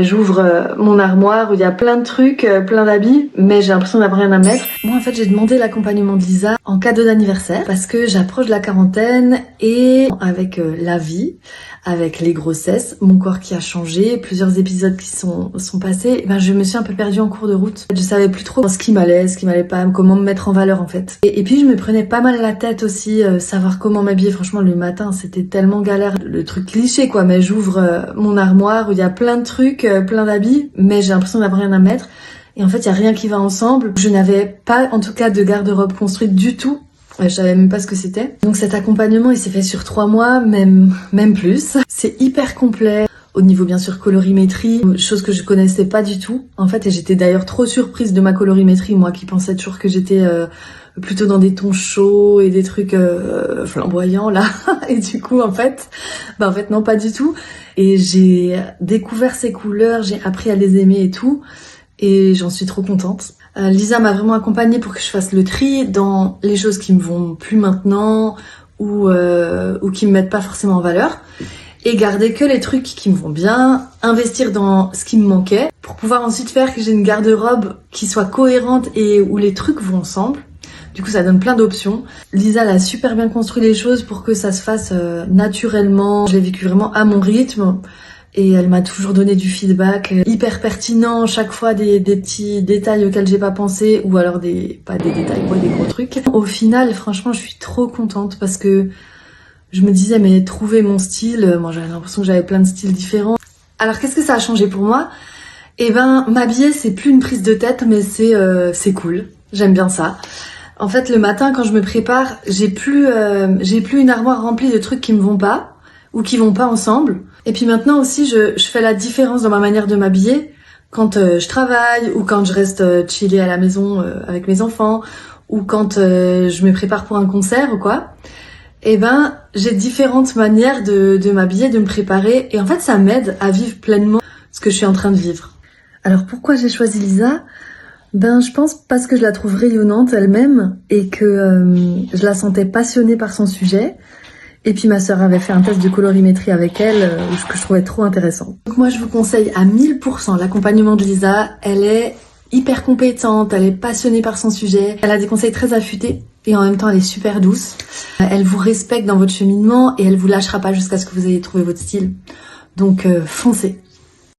J'ouvre mon armoire où il y a plein de trucs, plein d'habits, mais j'ai l'impression d'avoir rien à mettre. Moi en fait j'ai demandé l'accompagnement de Lisa en cadeau d'anniversaire parce que j'approche de la quarantaine et avec la vie, avec les grossesses, mon corps qui a changé, plusieurs épisodes qui sont passés, ben je me suis un peu perdue en cours de route. Je savais plus trop ce qui m'allait pas, comment me mettre en valeur en fait. Et puis je me prenais pas mal la tête aussi, savoir comment m'habiller. Franchement le matin c'était tellement galère, le truc cliché quoi, mais j'ouvre mon armoire où il y a plein de trucs, plein d'habits, mais j'ai l'impression d'avoir rien à mettre. Et en fait il y a rien qui va ensemble. Je n'avais pas en tout cas de garde-robe construite du tout. Je savais même pas ce que c'était. Donc cet accompagnement il s'est fait sur 3 mois, même plus. C'est hyper complet. Au niveau bien sûr colorimétrie, chose que je connaissais pas du tout. En fait, et j'étais d'ailleurs trop surprise de ma colorimétrie, moi qui pensais toujours que j'étais plutôt dans des tons chauds et des trucs flamboyants là. Et du coup en fait non pas du tout. Et j'ai découvert ces couleurs, j'ai appris à les aimer et tout. Et j'en suis trop contente. Lisa m'a vraiment accompagnée pour que je fasse le tri dans les choses qui me vont plus maintenant ou qui me mettent pas forcément en valeur et garder que les trucs qui me vont bien, investir dans ce qui me manquait pour pouvoir ensuite faire que j'ai une garde-robe qui soit cohérente et où les trucs vont ensemble. Du coup ça donne plein d'options. Lisa elle a super bien construit les choses pour que ça se fasse naturellement. Je l'ai vécu vraiment à mon rythme. Et elle m'a toujours donné du feedback hyper pertinent, chaque fois des petits détails auxquels j'ai pas pensé, ou alors pas des détails, des gros trucs. Au final, franchement, je suis trop contente parce que je me disais, mais trouver mon style, moi j'avais l'impression que j'avais plein de styles différents. Alors qu'est-ce que ça a changé pour moi? Eh ben, m'habiller, c'est plus une prise de tête, mais c'est cool. J'aime bien ça. En fait, le matin, quand je me prépare, j'ai plus une armoire remplie de trucs qui me vont pas, ou qui vont pas ensemble. Et puis maintenant aussi, je fais la différence dans ma manière de m'habiller quand je travaille ou quand je reste chillée à la maison avec mes enfants ou quand je me prépare pour un concert ou quoi. Eh ben, j'ai différentes manières de m'habiller, de me préparer et en fait, ça m'aide à vivre pleinement ce que je suis en train de vivre. Alors pourquoi j'ai choisi Lisa? Ben, je pense parce que je la trouve rayonnante elle-même et que je la sentais passionnée par son sujet. Et puis ma sœur avait fait un test de colorimétrie avec elle, que je trouvais trop intéressant. Donc moi je vous conseille à 1000% l'accompagnement de Lisa. Elle est hyper compétente, elle est passionnée par son sujet. Elle a des conseils très affûtés et en même temps elle est super douce. Elle vous respecte dans votre cheminement et elle vous lâchera pas jusqu'à ce que vous ayez trouvé votre style. Donc foncez.